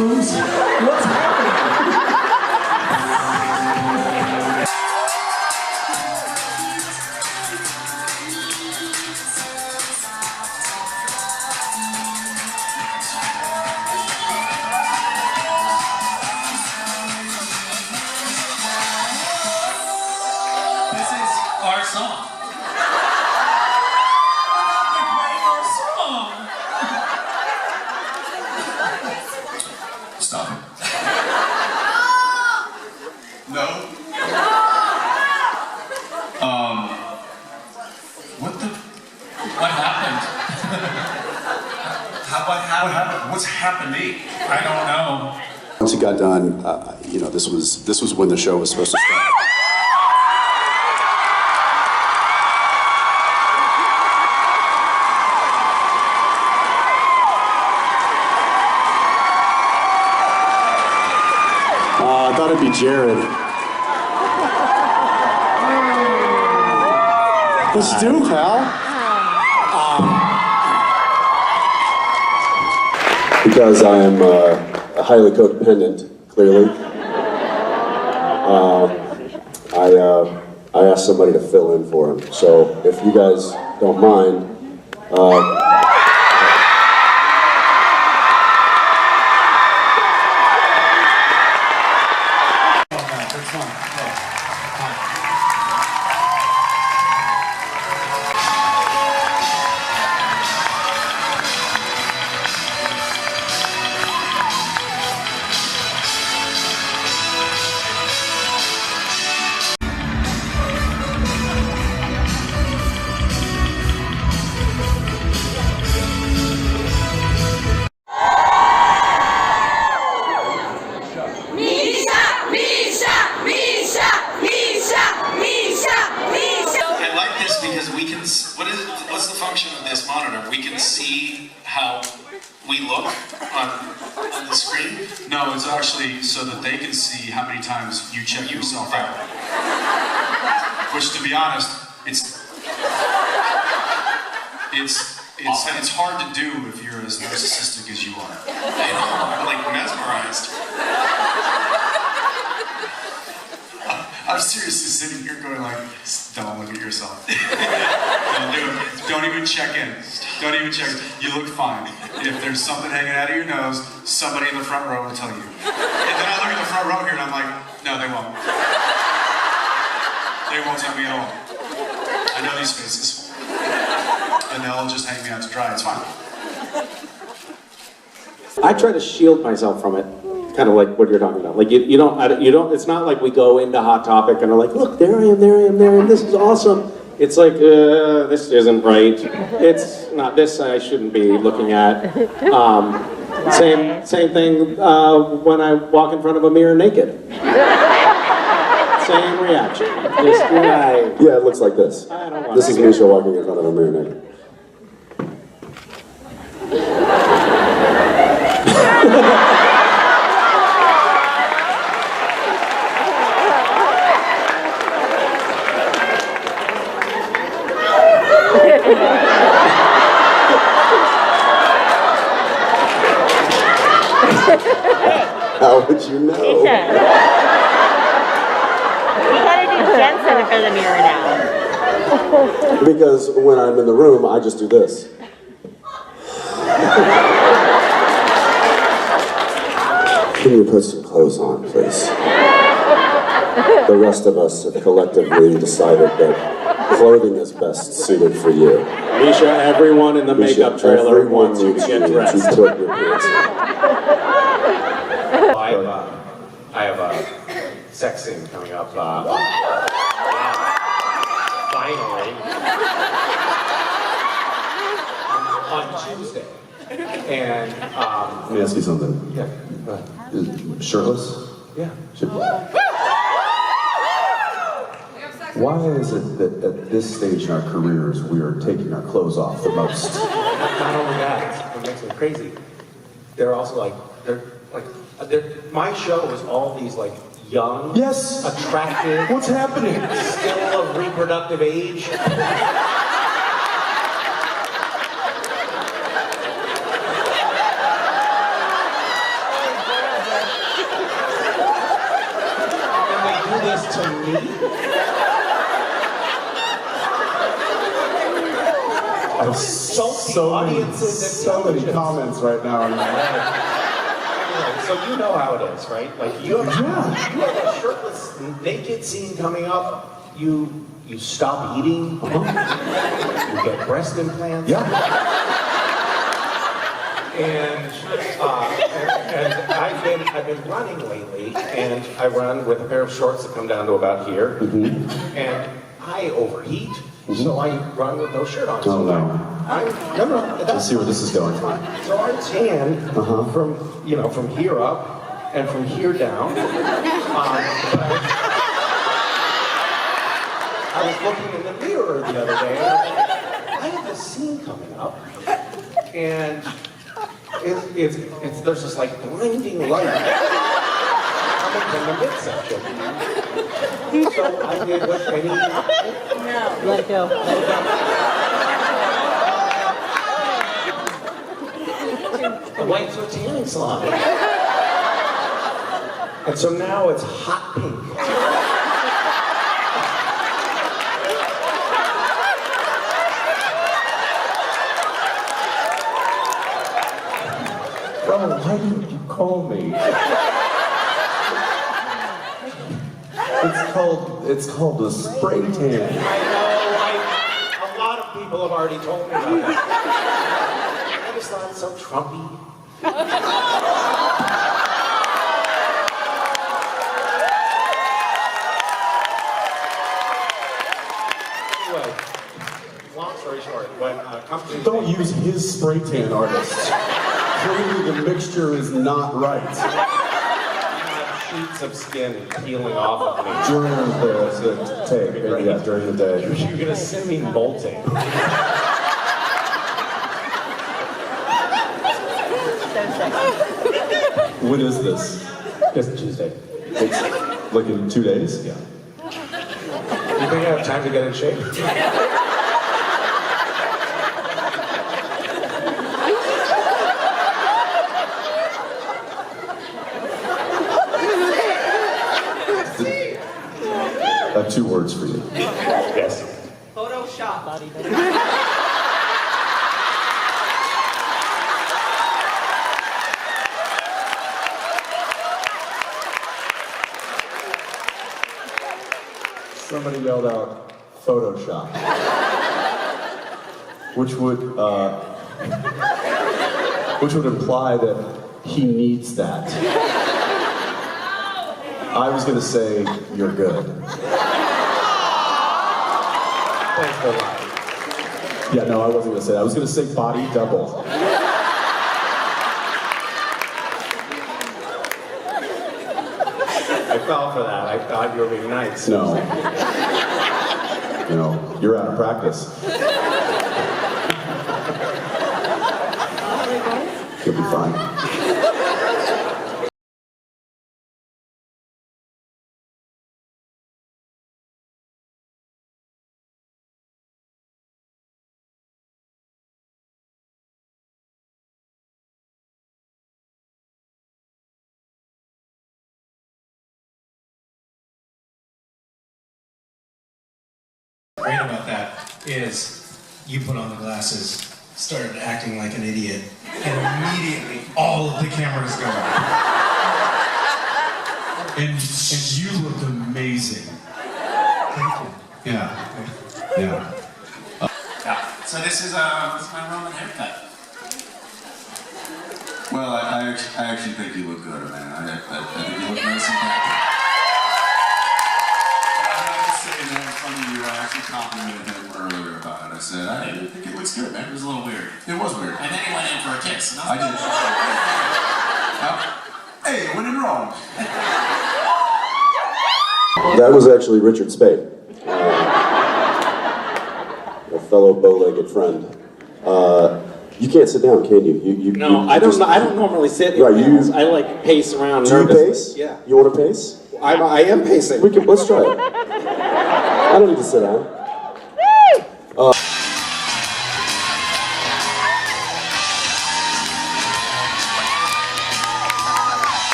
bathrooms? What's happening? This is our song. Stop it. No? What happened? What happened? What's happening? I don't know. Once it got done, you know, this was when the show was supposed to start. I thought it'd be Jared. Let's do, pal. Because I am highly codependent, clearly. I asked somebody to fill in for him. So if you guys don't mind, What's the function of this monitor? We can see how we look on the screen? No, it's actually so that they can see how many times you check yourself out. Which, to be honest, it's hard to do if you're as narcissistic as you are. I know, I'm like mesmerized. I'm seriously sitting here going like, don't look at yourself. Don't do it. Don't even check in. Don't even check. You look fine. If there's something hanging out of your nose, somebody in the front row will tell you. And then I look at the front row here and I'm like, no, they won't. They won't tell me at all. I know these faces. And they'll just hang me out to dry. It's fine. I try to shield myself from it. Kind of like what you're talking about. Like you don't. It's not like we go into Hot Topic and are like, look, there I am, this is awesome. It's like, this isn't right. It's not this. I shouldn't be looking at. Same thing when I walk in front of a mirror naked. Same reaction. yeah, it looks like this. This is Misha walking in front of a mirror naked. How would you know? Misha. You gotta do Jensen in front of the mirror now. Because when I'm in the room, I just do this. Can you put some clothes on, please? The rest of us have collectively decided that clothing is best suited for you. Misha, everyone in the makeup trailer wants you to get dressed. To put your pants I have a sex scene coming up. Finally. On Tuesday. And, Let me ask you something. yeah. Shirtless? Yeah. Why is it that at this stage in our careers we are taking our clothes off the most? Not only that, what makes me crazy, they're also like, my show is all these like young, Yes. attractive, What's happening? still of reproductive age. me? I have so many comments right now in my head. So you know how it is, right? Like you have a shirtless, naked scene coming up. You stop eating. You get breast implants. Yeah. And I've been running lately, and I run with a pair of shorts that come down to about here, and I overheat, so I run with no shirt on. Oh no. Let's see where this is going. So I tan from here up and from here down. I was looking in the mirror the other day, and I have this scene coming up, and there's this like blinding light coming from the midsection. So I did what any... No, let it go, let it go. I went to a tanning salon. And so now it's hot pink. Bro, why didn't you call me? It's called the spray tan. I know, a lot of people have already told me about that. I just thought it's so Trumpy. Anyway, long story short, when companies... Don't use his spray tan artists. Clearly the mixture is not right. Sheets of skin peeling off of me. During the tape, yeah, during the day. You're gonna send me molting. When is this? It's Tuesday. It's like in 2 days? Yeah. You think I have time to get in shape? I have 2 words for you. Yes. Photoshop. Body. Somebody yelled out Photoshop, which would imply that he needs that. I was gonna say you're good. Thanks for laughing. Yeah, no, I wasn't gonna say that. I was gonna say body double. I fell for that. I thought you were being nice. No. No, you're out of practice. You'll be fine. Great about that is you put on the glasses, started acting like an idiot, and immediately all of the cameras go on. And you looked amazing. Thank you. Yeah. So this is my Roman haircut. Well, I actually think you look good, man. I think you look nice and happy. In front of you, I actually complimented him earlier about it. I said, I think it looks good, man. It was a little weird. It was weird. And then he went in for a kiss. And I did. Hey, it went in wrong. That was actually Richard Spade, a fellow bow-legged friend. You can't sit down, can you? No, I don't normally sit in panels. I like pace around. Do you pace? Yeah. You want to pace? I am pacing. Let's try it. I don't need to sit down.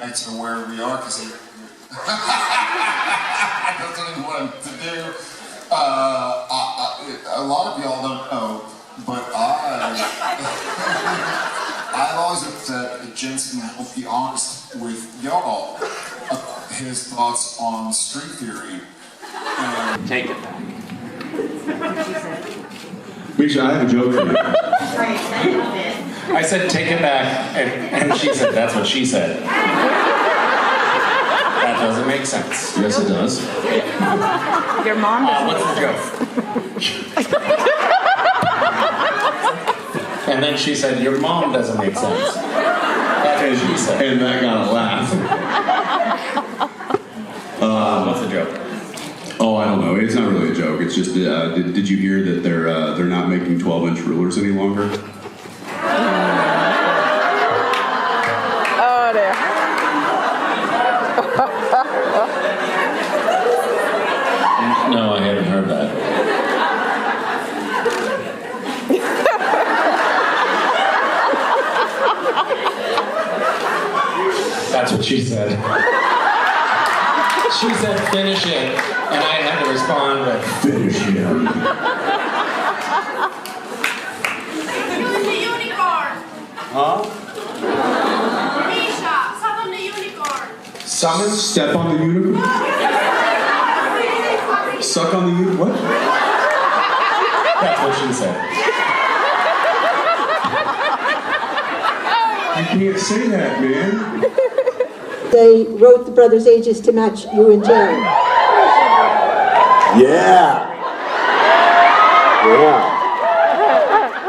roommates are aware we are because that's what he wanted to do. A lot of y'all don't know, but I've always looked at Jensen will be honest with y'all his thoughts on string theory. Take it back. Misha, I have a joke for you. I said take it back, and she said that's what she said. That doesn't make sense. Yes, it does. Your mom doesn't What's the joke? And then she said, your mom doesn't make sense. That's what she said. And that got a laugh. What's the joke? Oh, I don't know. It's not really a joke. It's just, did you hear that they're not making 12-inch rulers any longer? Oh, dear. No, I haven't heard that. That's what she said. She said finish it, and I had to respond with finish him. The unicorn. Huh? Misha, summon the unicorn. Summon? Step on the unicorn? Suck on the unicorn? What? That's what she said. You can't say that, man. They wrote the brothers' ages to match you and Jerry. Yeah. Yeah.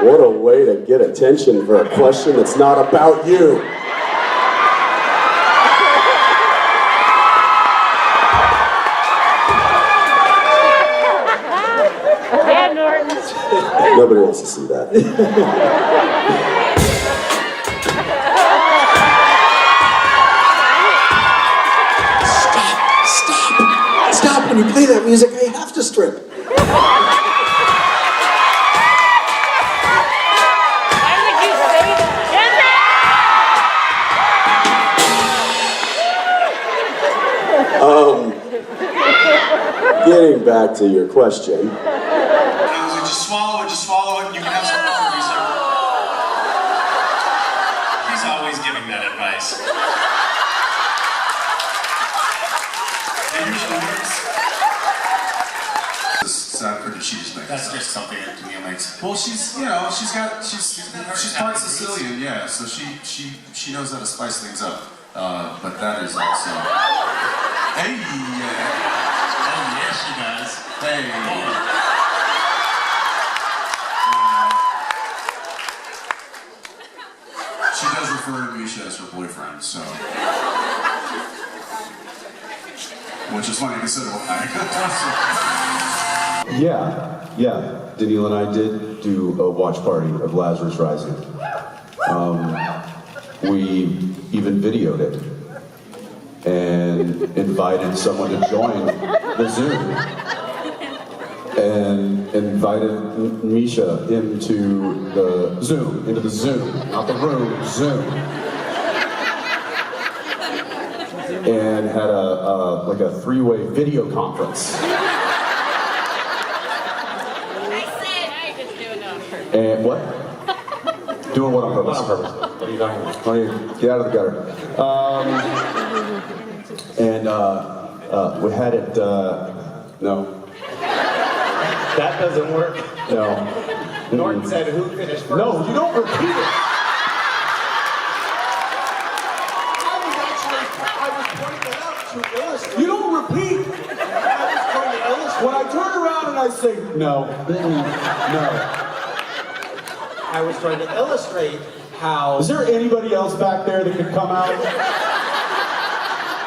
What a way to get attention for a question that's not about you. Yeah, Norton. Nobody wants to see that. Stop! When you play that music, I have to strip. Why would you say that? Getting back to your question. Just swallow it, you can have some more, Lisa. He's always giving that advice. It usually works. Or did she just make That's just something that Camille makes. Well, she's part Sicilian, yeah. So she knows how to spice things up. But that is also. Hey, Oh, yeah, she does. hey. She does refer to Misha as her boyfriend, so. Which is funny considering why. Yeah. Danielle and I did do a watch party of Lazarus Rising. We even videoed it and invited someone to join the Zoom. And invited Misha into the Zoom, not the room, Zoom. And had like a three-way video conference. And what? Doing what on purpose? What on purpose? What are you talking about? Oh, yeah. Get out of the gutter. And we had it, no. That doesn't work. No. Norton said who finished first. No, you don't repeat it. I was pointing it out to illustrate. You don't repeat. When I turn around and I say, no. I was trying to illustrate how. Is there anybody else back there that could come out?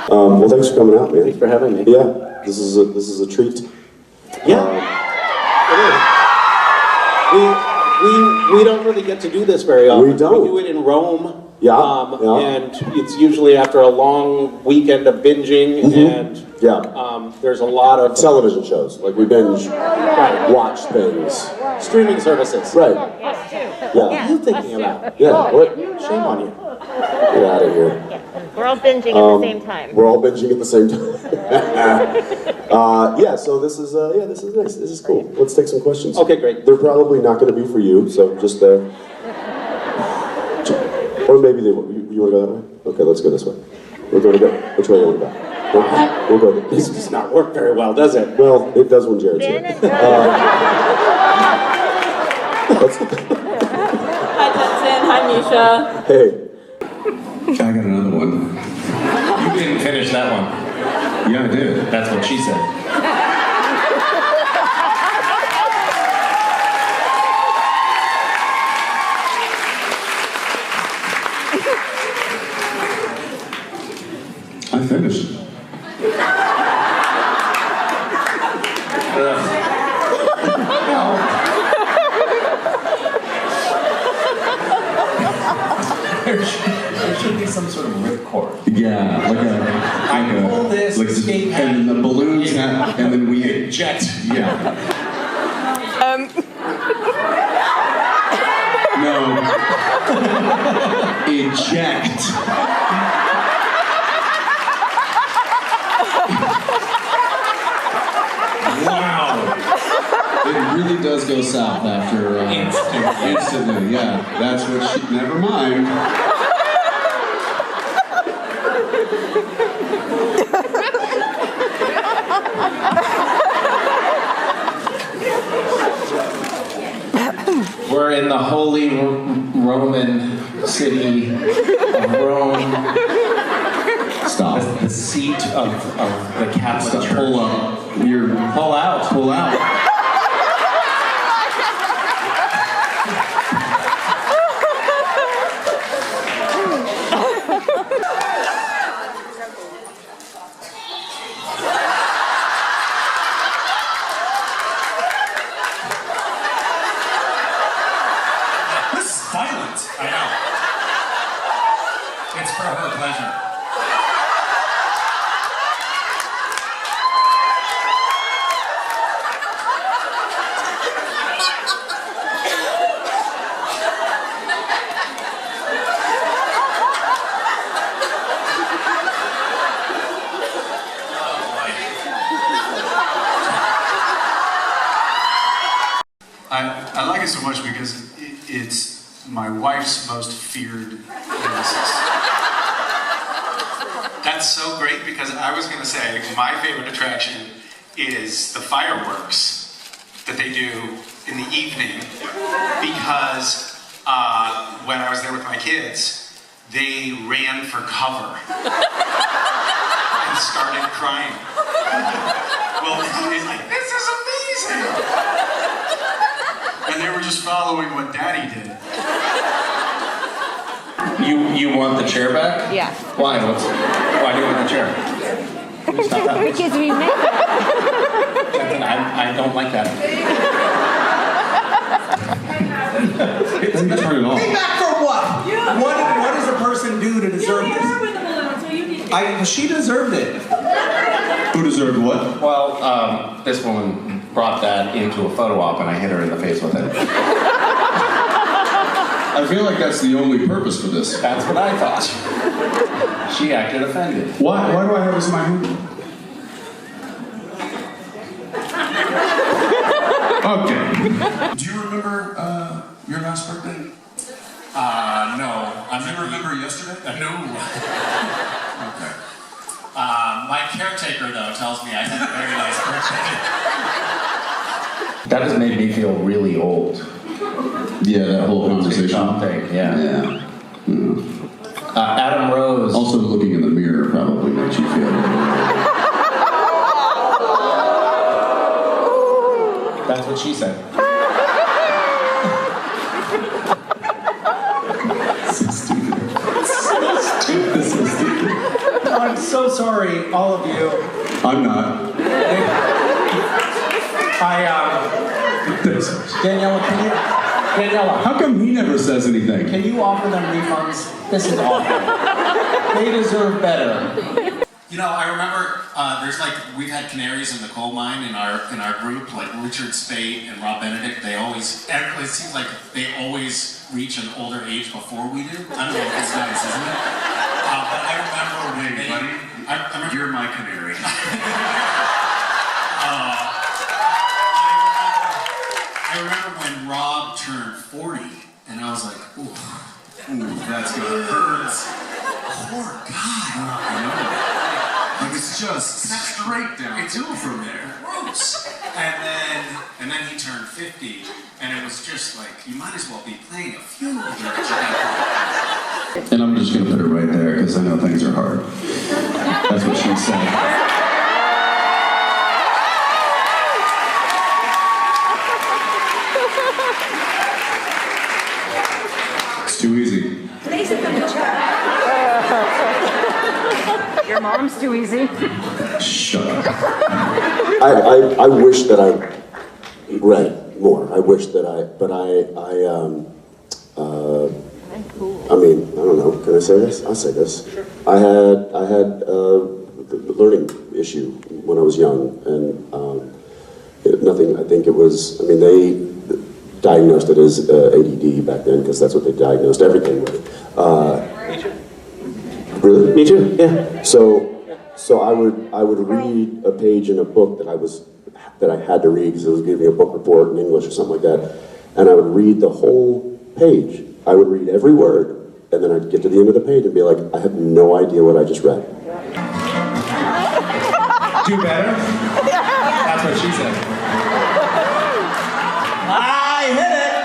Well, thanks for coming out, man. Thanks for having me. Yeah, this is a treat. Yeah. We don't really get to do this very often. We don't. We do it in Rome. Yeah, And it's usually after a long weekend of binging, and there's a lot of television shows. Like we binge, watch things, streaming services. Right. What are you thinking about? Yeah. What? Shame on you. Get out of here. We're all binging at the same time. We're all binging at the same time. Yeah, so this is nice. This is cool. Let's take some questions. Okay, great. They're probably not going to be for you, so just or maybe they will. You want to go that way? Okay, let's go this way. We're going to go. Which way do you want to go? We'll go. This does not work very well, does it? Well, it does when Jared's here. Hi, Jensen. Hi, Misha. Hey. I got another one. You didn't finish that one. Yeah, I did. That's what she said. I finished. There should be some sort of ripcord. Yeah, I pull this escape hatch, and the balloons have, and then we jet. Yeah. No. Eject. Wow. It really does go south after instantly. Yeah, that's what she. Never mind. We're in the holy Roman city of Rome. Stop. The seat of the Catholic Church. Pull up. Pull out. Pull out. This is violent. I know. It's for her pleasure. I like it so much because it's my wife's most feared nemesis. That's so great because I was going to say my favorite attraction is the fireworks that they do in the evening because when I was there with my kids, they ran for cover and started crying. Well, it's like, this is amazing! And they were just following what Daddy did. You want the chair back? Yeah. Why? Why do you want the chair? Because we made it. I don't like that. Turn it off. Feedback for what? What does a person do to deserve this? She deserved it. Who deserved what? Well, this woman brought that into a photo op and I hit her in the face with it. I feel like that's the only purpose for this. That's what I thought. She acted offended. Why do I have this in my hand? Okay. Do you remember your last birthday? No. Do you remember yesterday? No. Okay. My caretaker, though, tells me I had a very nice birthday. That has made me feel really old. Yeah, that whole conversation. Thing, yeah. Yeah. Adam Rose. Also, looking in the mirror probably makes you feel. That's what she said. So stupid. This is stupid. I'm so sorry, all of you. I'm not. Daniela, How come he never says anything? can you offer them refunds? This is awful. They deserve better. You know, I remember we've had canaries in the coal mine in our group, like Richard Spade and Rob Benedict. It seems like they always reach an older age before we do. I don't know if it's nice, isn't it? But I remember when Hey, buddy, you're my canary. I remember when Rob turned 40, and I was like, ooh, That's gonna hurt. poor guy. I know. Like it's just straight downhill from there. Gross. And then he turned 50, and it was just like, you might as well be playing a funeral dirge at that point. And I'm just gonna put it right there because I know things are hard. That's what she said. It's too easy. Your mom's too easy. Shut up. I wish that I read more. I wish that I mean, I don't know. Can I say this? I'll say this. I had a learning issue when I was young, and nothing. I think it was. I mean, they diagnosed it as ADD back then because that's what they diagnosed everything with. Me too. Really? Me too. Yeah. So I would read a page in a book that I had to read because it was giving a book report in English or something like that, and I would read the whole page. I would read every word, and then I'd get to the end of the page and be like, I have no idea what I just read. Do better? That's what she said. I hit it!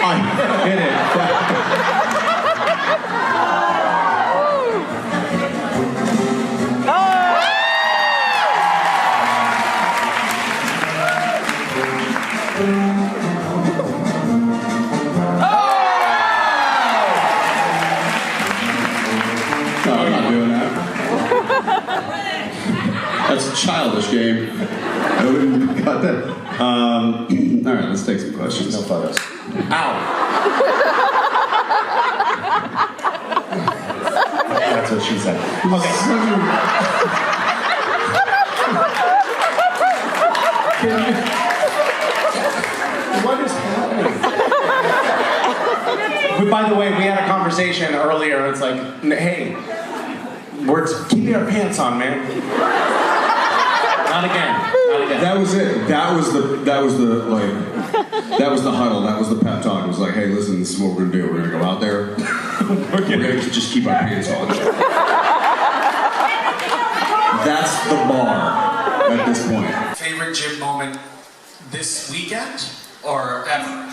I hit it. No, I'm not doing that. That's a childish game. I wouldn't got that. All right, let's take some questions. No photos. Ow! That's what she said. Okay. What is happening? But by the way, we had a conversation earlier. It's like, hey, we're keeping our pants on, man. Not again. Not again. That was it. That was the huddle. That was the pep talk. It was like, hey, listen, this is what we're gonna do. We're gonna go out there. We're gonna just keep our pants on. That's the bar at this point. Favorite gym moment this weekend or ever?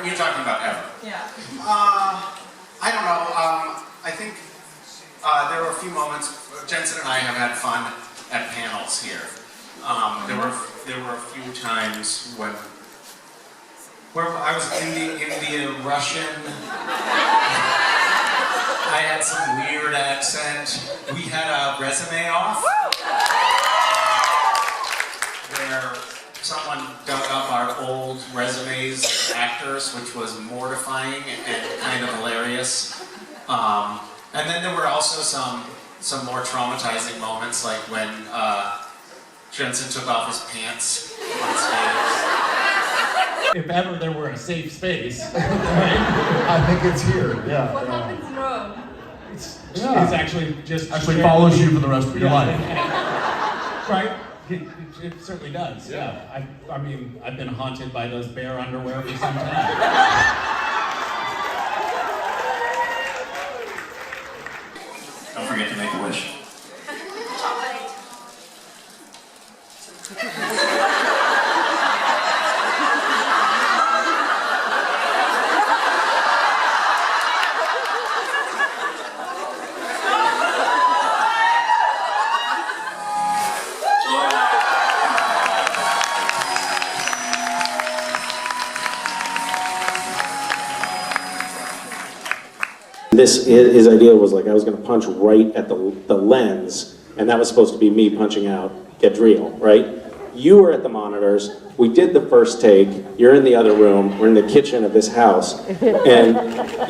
You're talking about ever. Yeah. I don't know. I think there were a few moments. Jensen and I have had fun at panels here. There were a few times when I was Indian Russian. I had some weird accent. We had a resume off where someone dug up our old resumes as actors, which was mortifying and kind of hilarious. And then there were also some more traumatizing moments, like when Jensen took off his pants on stage. If ever there were a safe space, I think it's here. Yeah. What happens wrong? it's actually just follows you for the rest of your life. Right? It certainly does. Yeah. I mean, I've been haunted by those bare underwear for some time. Don't forget to make a wish. His idea was like I was going to punch right at the lens, and that was supposed to be me punching out Gadriel, right? You were at the monitors. We did the first take. You're in the other room. We're in the kitchen of this house, and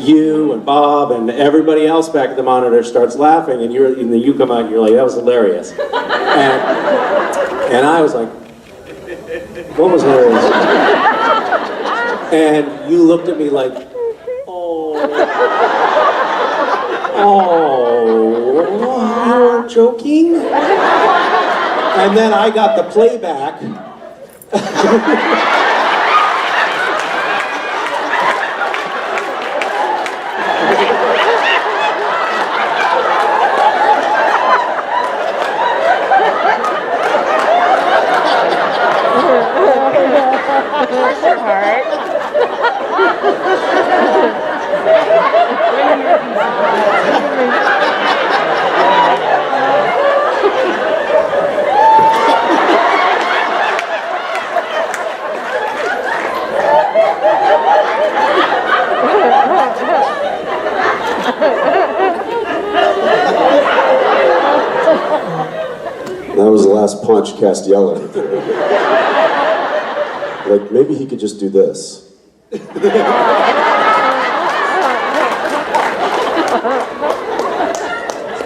you and Bob and everybody else back at the monitor starts laughing, and then you come out and you're like, that was hilarious, and I was like, what was hilarious? And you looked at me like, oh. Oh, you weren't joking? And then I got the playback. Bless your heart. That was the last punch Castiella ever threw. Like, maybe he could just do this.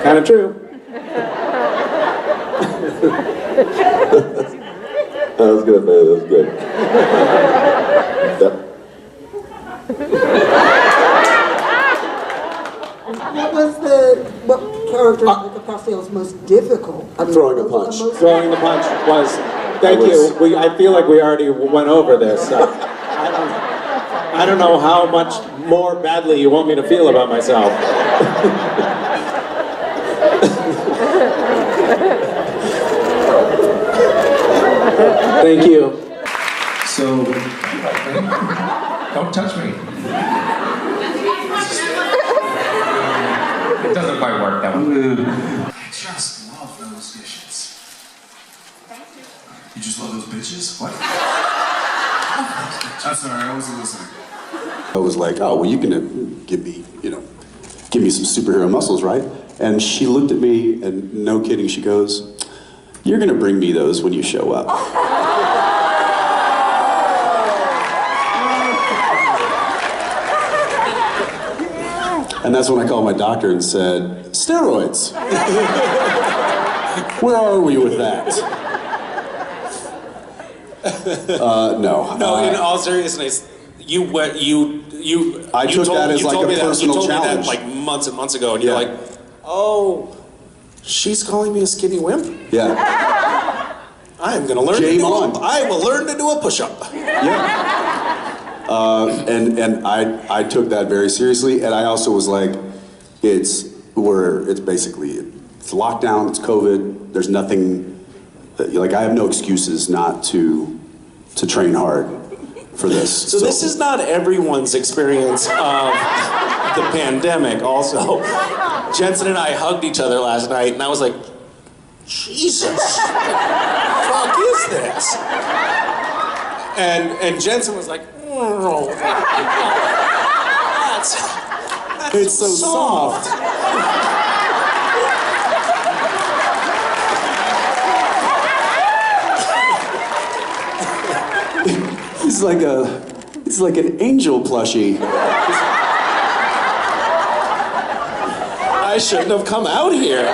Kind of true. That was good, man. That was good. What character of the cocktail was most difficult? I mean, Throwing a punch. Throwing the punch was. Thank you. I feel like we already went over this. I don't know how much more badly you want me to feel about myself. Thank you. So, don't touch me. It doesn't quite work that way. I just love those dishes. You just love those bitches? What? I'm sorry, I wasn't listening. I was like, oh, well, you can give me some superhero muscles, right? And she looked at me, and no kidding, she goes, you're gonna bring me those when you show up. And that's when I called my doctor and said, steroids. Where are we with that? No. No, in all seriousness, I took that as like a personal challenge. You told me that challenge. like months and months ago, and you're like, oh, she's calling me a skinny wimp? Yeah. I am gonna learn I will learn to do a push-up. Yeah. And I took that very seriously, and I also was like, it's lockdown, it's COVID, there's nothing, like I have no excuses not to train hard for this. So this is not everyone's experience of the pandemic. Also, Jensen and I hugged each other last night, and I was like, Jesus, what the fuck is this? And Jensen was like, oh, it's so soft. It's like an angel plushie. I shouldn't have come out here.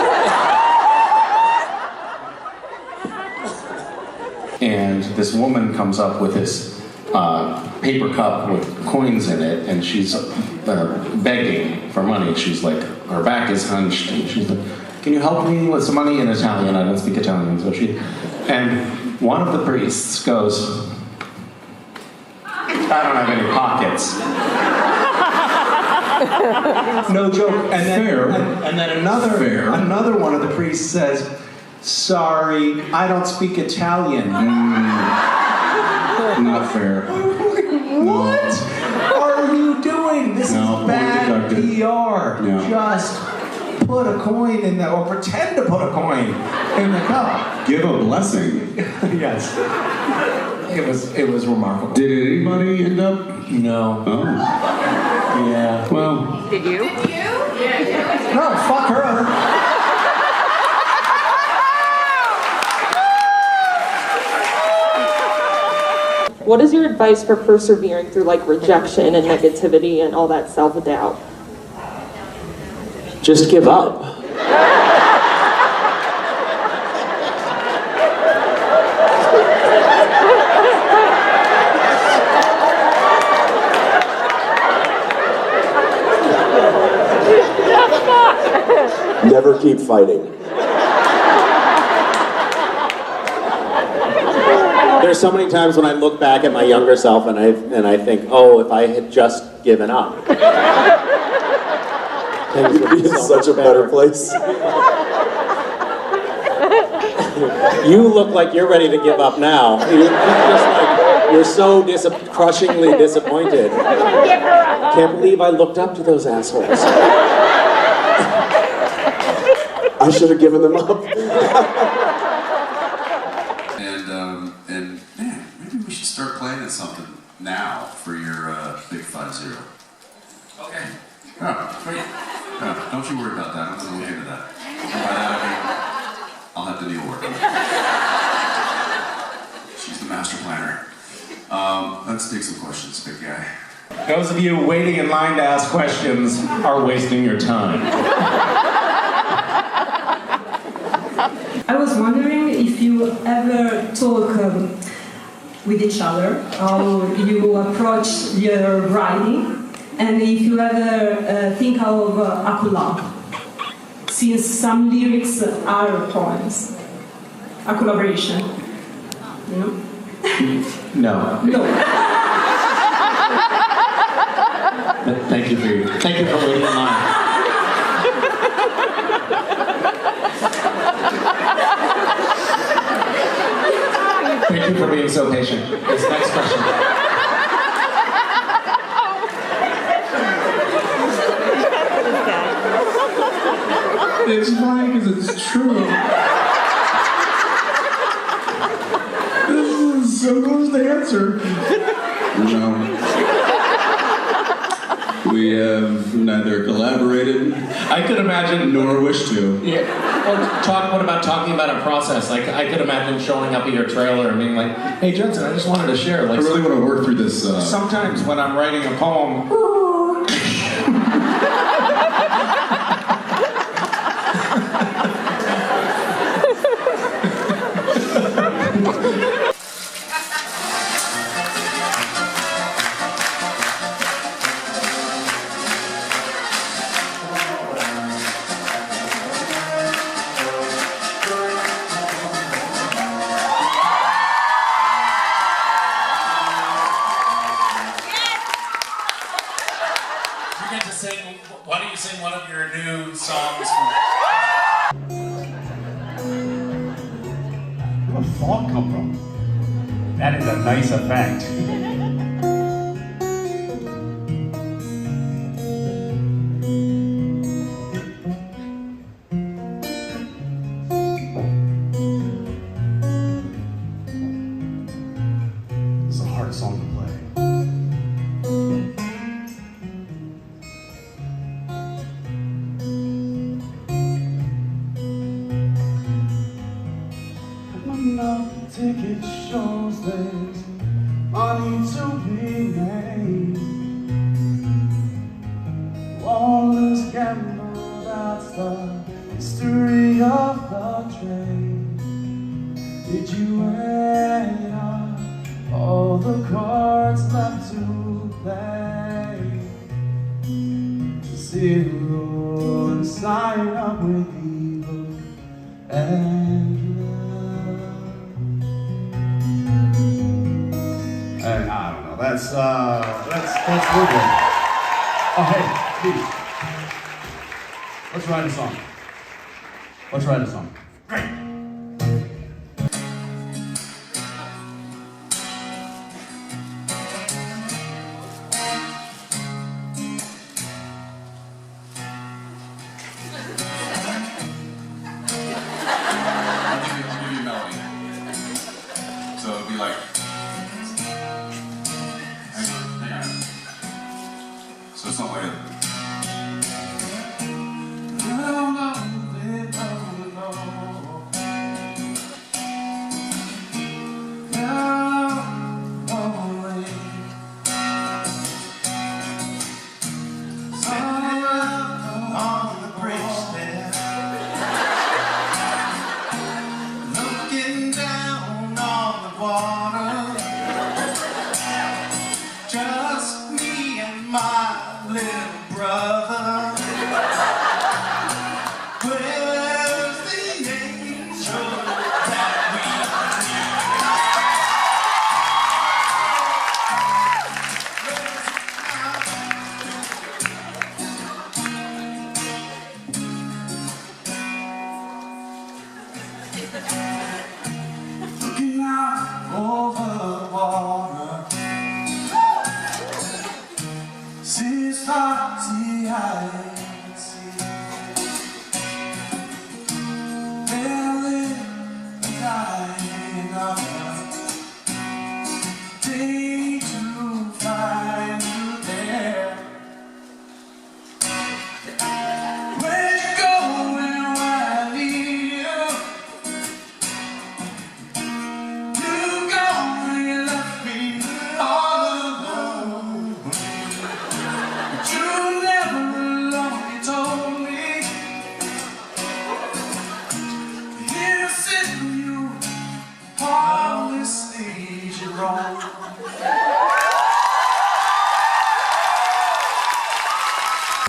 And this woman comes up with this paper cup with coins in it, and she's begging for money. She's like, her back is hunched, and she's like, can you help me with some money in Italian? I don't speak Italian, and one of the priests goes, I don't have any pockets. No joke. And then another one of the priests says, sorry, I don't speak Italian. Not fair. What are you doing? This is bad PR. No. Just put a coin in there, or pretend to put a coin in the cup. Give a blessing. Yes. It was remarkable. Did anybody end up? No. Oh. Yeah. Well. Did you? No, fuck her. What is your advice for persevering through like rejection and negativity and all that self-doubt? Just give up. never keep fighting. There's so many times when I look back at my younger self and I think, oh, if I had just given up, things would be in such a better place. You look like you're ready to give up now. You're so crushingly disappointed. Can't believe I looked up to those assholes. I should have given them up. And man, maybe we should start planning something now for your big 5-0. Okay. Oh, great. Don't you worry about that. I'm going to look into that. And by that I mean, I'll have Danielle work on it. She's the master planner. Let's take some questions, big guy. Those of you waiting in line to ask questions are wasting your time. I was wondering if you ever talk with each other, how you approach your writing, and if you ever think of a collab, since some lyrics are poems, a collaboration. You know? No. No. Thank you for waiting in line. Thank you for being so patient. This next question. It's funny because it's true. This is so close to answer. No. We have neither collaborated. I could imagine, nor wish to. Yeah. Well, what about talking about a process? Like, I could imagine showing up at your trailer and being like, "Hey, Jensen, I just wanted to share." Like, I really want to work through this. Sometimes when I'm writing a poem. Why don't you sing one of your new songs? Where did fog come from? That is a nice effect. It's a hard song to play. Ticket shows there's money to be made. All is gamble, that's the history of the trade. Did you weigh up all the cards left to play? Zero and sign up with evil and I don't know. That's Woodland. Oh, hey, Steve. Let's write a song. Let's write a song. Great. I'll give you a melody. So it'll be like. Hang on. So it's not like a. I don't know.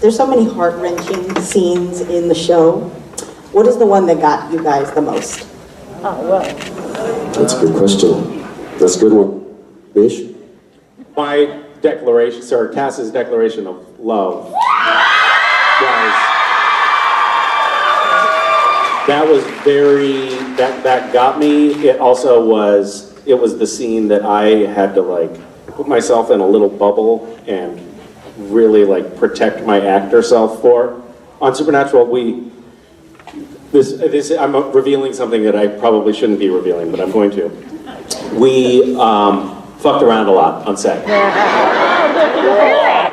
There's so many heart-wrenching scenes in the show. What is the one that got you guys the most? Oh, well. That's a good question. That's a good one. Mish? My declaration, sir, Cass's declaration of love was very, that got me. It also was, it was the scene that I had to like put myself in a little bubble and really like protect my actor self for. On Supernatural, I'm revealing something that I probably shouldn't be revealing, but I'm going to. We fucked around a lot on set.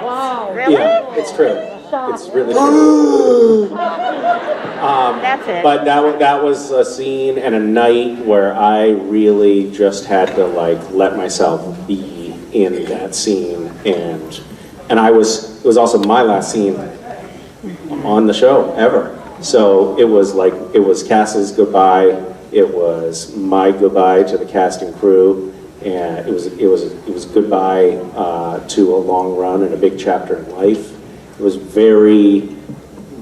Wow. Really? Yeah, it's true. It's really true. That's it. But that was a scene and a night where I really just had to like let myself be in that scene, and it was also my last scene on the show ever. So it was Cass's goodbye. It was my goodbye to the cast and crew, and it was goodbye to a long run and a big chapter in life. It was very,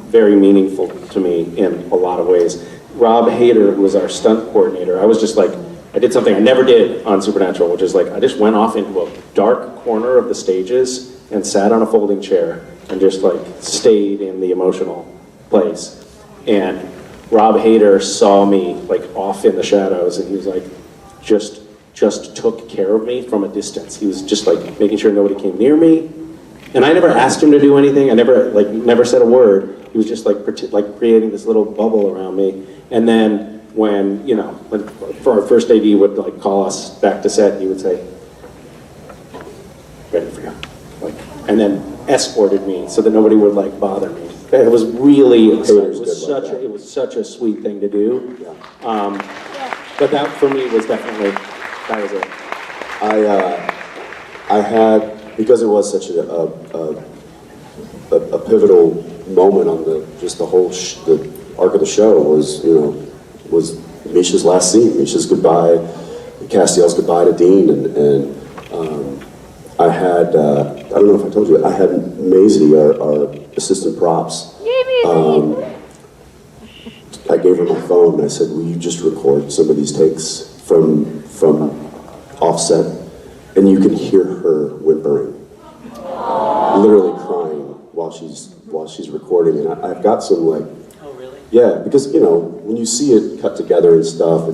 very meaningful to me in a lot of ways. Rob Hader, who was our stunt coordinator, I was just like, I did something I never did on Supernatural, which is like, I just went off into a dark corner of the stages and sat on a folding chair and just like stayed in the emotional place. And Rob Hader saw me like off in the shadows, and he was like, just took care of me from a distance. He was just like making sure nobody came near me. And I never asked him to do anything. I never said a word. He was just like creating this little bubble around me. And then when for our first AD would like call us back to set, he would say, "Ready for you," and then escorted me so that nobody would like bother me. It was really it was such a sweet thing to do. But that for me was definitely that was it. I had, because it was such a pivotal moment on the whole the arc of the show was Misha's last scene, Misha's goodbye, Castiel's goodbye to Dean, and I had I don't know if I told you, I had Maisie, our assistant props. I gave her my phone and I said, "Will you just record some of these takes from offset?" And you can hear her whimpering, literally crying while she's recording. And I've got some like, oh really? Yeah, because when you see it cut together and stuff,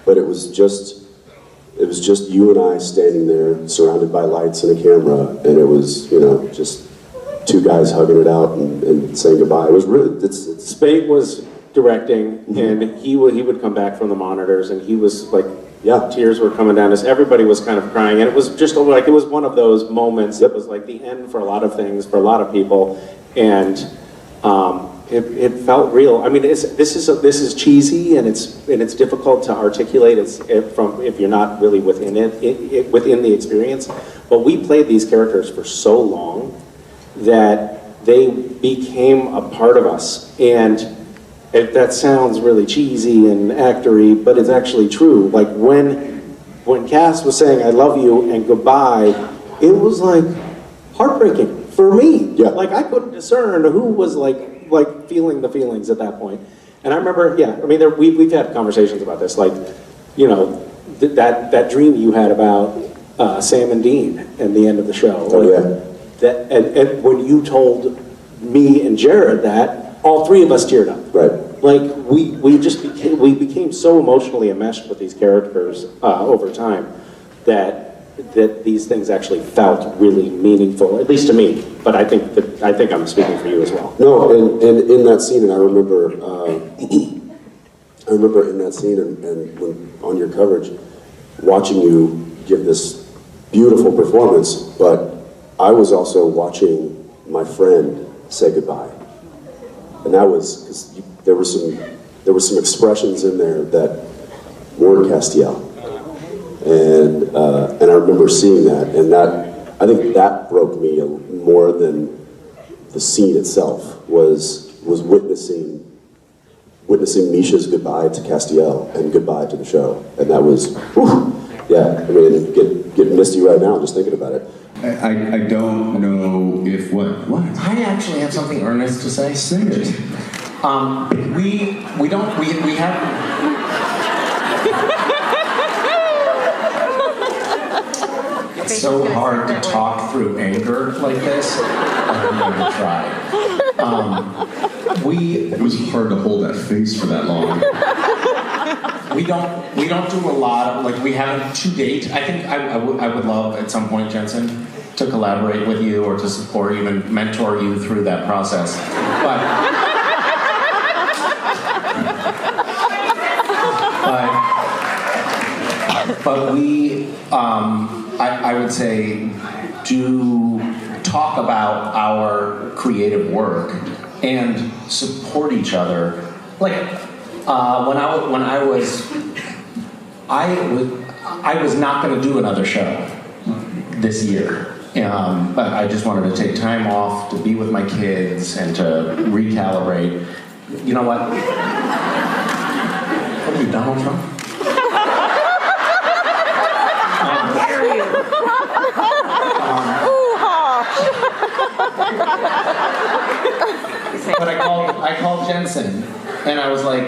but it was just you and I standing there, surrounded by lights and a camera, and it was just two guys hugging it out and saying goodbye. It was really Spade was directing, and he would come back from the monitors, and he was like. Yeah, tears were coming down. Everybody was kind of crying, and it was just like it was one of those moments. It was like the end for a lot of things for a lot of people, and it felt real. I mean, this is cheesy, and it's difficult to articulate. If you're not really within within the experience. But we played these characters for so long that they became a part of us, and. That sounds really cheesy and actory, but it's actually true. Like when Cass was saying "I love you" and goodbye, it was like heartbreaking for me. Yeah. Like I couldn't discern who was like feeling the feelings at that point. And I remember, we've had conversations about this. Like, that dream you had about Sam and Dean and the end of the show. Oh yeah. And when you told me and Jared that. All three of us teared up. Right. Like we became so emotionally enmeshed with these characters over time that these things actually felt really meaningful, at least to me. But I think I'm speaking for you as well. No, and in that scene, and I remember in that scene and when on your coverage, watching you give this beautiful performance, but I was also watching my friend say goodbye. And that was because there were some expressions in there that weren't Castiel, and I remember seeing that, and I think that broke me more than the scene itself was witnessing Misha's goodbye to Castiel and goodbye to the show, and that was Yeah, I mean, get misty right now just thinking about it. I don't know if what? I actually have something earnest to say. Say it. We have. It's so hard to talk through anger like this. I'm gonna try. It was hard to hold that face for that long. We don't do a lot of, like, we haven't to date. I think I would love at some point, Jensen, to collaborate with you or to support, even mentor you through that process. But we, I would say, do talk about our creative work and support each other. Like, when I was not going to do another show this year, but I just wanted to take time off to be with my kids and to recalibrate. You know what? What are you, Donald Trump? Where are you? But I called Jensen, and I was like,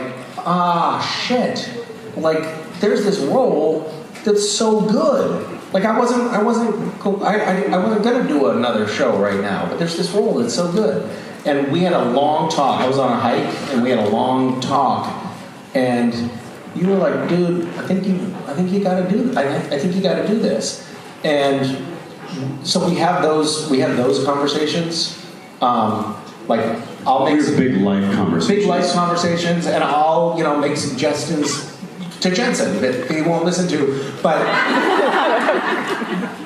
shit. Like, there's this role that's so good. Like, I wasn't gonna do another show right now, but there's this role that's so good. And we had a long talk. I was on a hike, and we had a long talk, and you were like, dude, I think you gotta do. I think you gotta do this. And so we have those conversations. Like, I'll make some big life conversations. And I'll make suggestions to Jensen that he won't listen to. But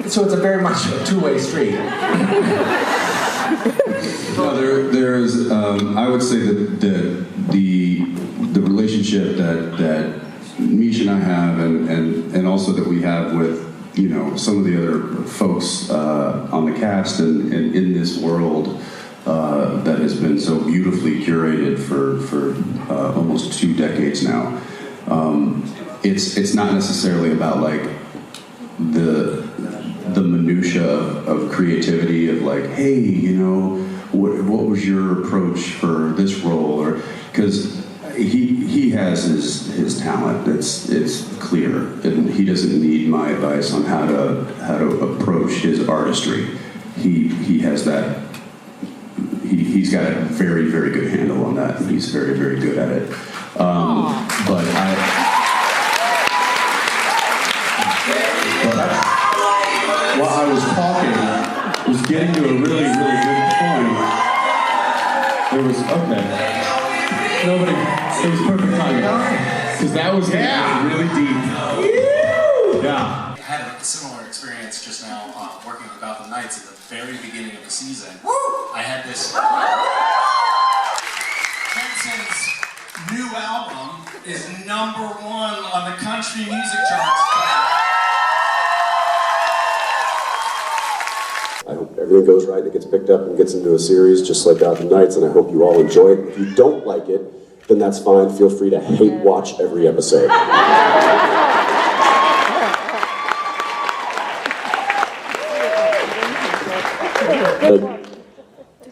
so it's a very much a two-way street. No, there's. I would say that the relationship that Misha and I have, and also that we have with some of the other folks on the cast and in this world that has been so beautifully curated for almost 2 decades now. It's not necessarily about like the minutia of creativity of like, hey, what was your approach for this role, or because he has his talent. It's clear, and he doesn't need my advice on how to approach his artistry. He has that. He's got a very, very good handle on that, and he's very, very good at it. But while I was talking, was getting to a really, really good point. It was okay. Nobody. It was perfect timing. Because that was really deep. Yeah. I had a similar experience just now working with Gotham Knights at the very beginning of the season. I had this. Jensen's new album is #1 on the country music charts. I hope everything goes right and it gets picked up and gets into a series just like Gotham Knights, and I hope you all enjoy it. If you don't like it, then that's fine. Feel free to hate watch every episode.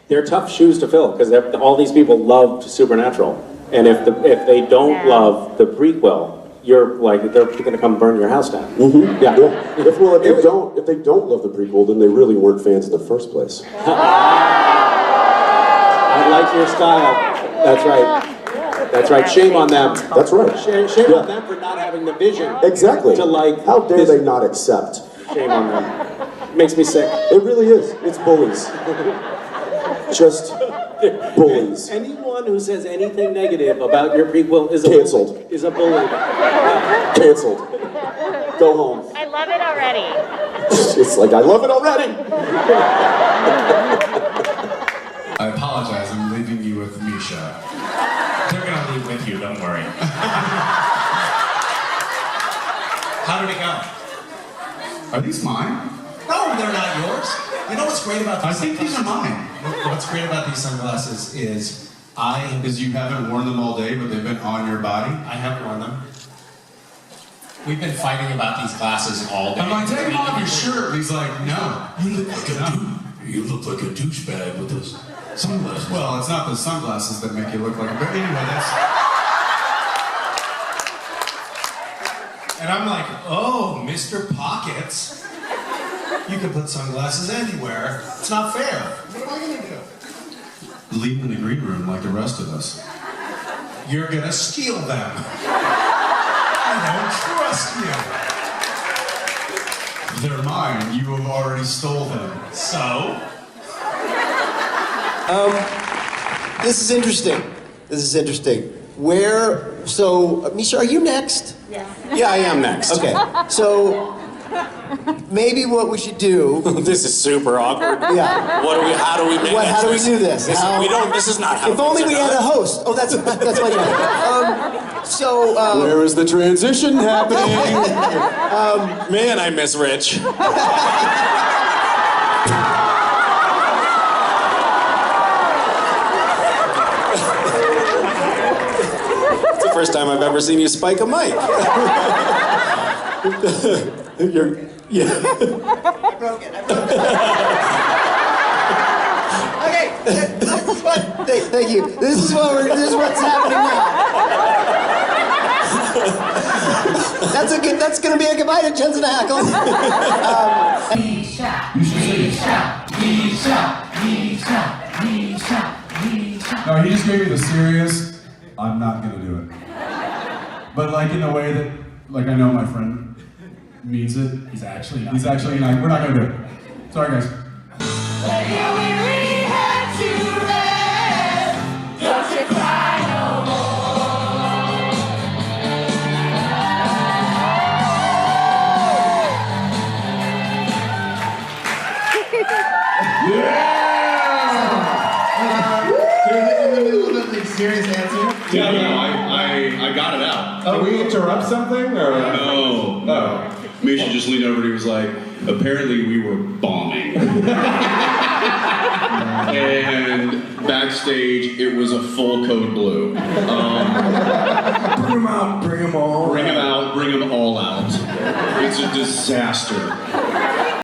They're tough shoes to fill because all these people loved Supernatural, and if they don't love the prequel, you're like they're going to come burn your house down. Mm-hmm. Yeah. If they don't love the prequel, then they really weren't fans in the first place. I like your style. That's right. That's right. Shame on them. That's right. Shame on them for not having the vision. Exactly. To like. How dare they not accept? Shame on them. Makes me sick. It really is. It's bullies. Just bullies. Anyone who says anything negative about your prequel is canceled. Is a bully. Canceled. Go home. I love it already. It's like, I love it already. I apologize, I'm leaving you with Misha. They're gonna leave with you, don't worry. How did it go? Are these mine? No, they're not yours. You know what's great about these? I think these are mine. What's great about these sunglasses is Because you haven't worn them all day, but they've been on your body? I have worn them. We've been fighting about these glasses all day. I'm like, take off your shirt. He's like, no. You look like a douchebag with those sunglasses. Well, it's not the sunglasses that make you look like a... But anyway, that's... And I'm like, oh, Mr. Pockets. You can put sunglasses anywhere. It's not fair. What am I going to do? Leave them in the green room like the rest of us. You're going to steal them. I don't trust you. They're mine. You have already stole them. So? This is interesting. So, Misha, are you next? Yeah, I am next. Okay, so maybe what we should do. This is super awkward. Yeah. How do we manage this? How do we do this? This is not how If only we had a host. Oh, that's my job. Where is the transition happening? Man, I miss Rich. It's the first time I've ever seen you spike a mic. Yeah. I broke it. Okay, this is what. Thank you. This is what's happening now. That's gonna be a goodbye to Jensen and Ackles. No, he just gave me the serious, I'm not gonna do it. But like in a way that, like I know my friend means it. He's actually not, we're not gonna do it. Sorry guys. Serious answer? Yeah, no, I got it out. Oh, we interrupt something? Or? No. Oh. Misha just leaned over and he was like, apparently we were bombing. And backstage, it was a full code blue. Bring them out, bring them all. Bring them out, bring them all out. It's a disaster.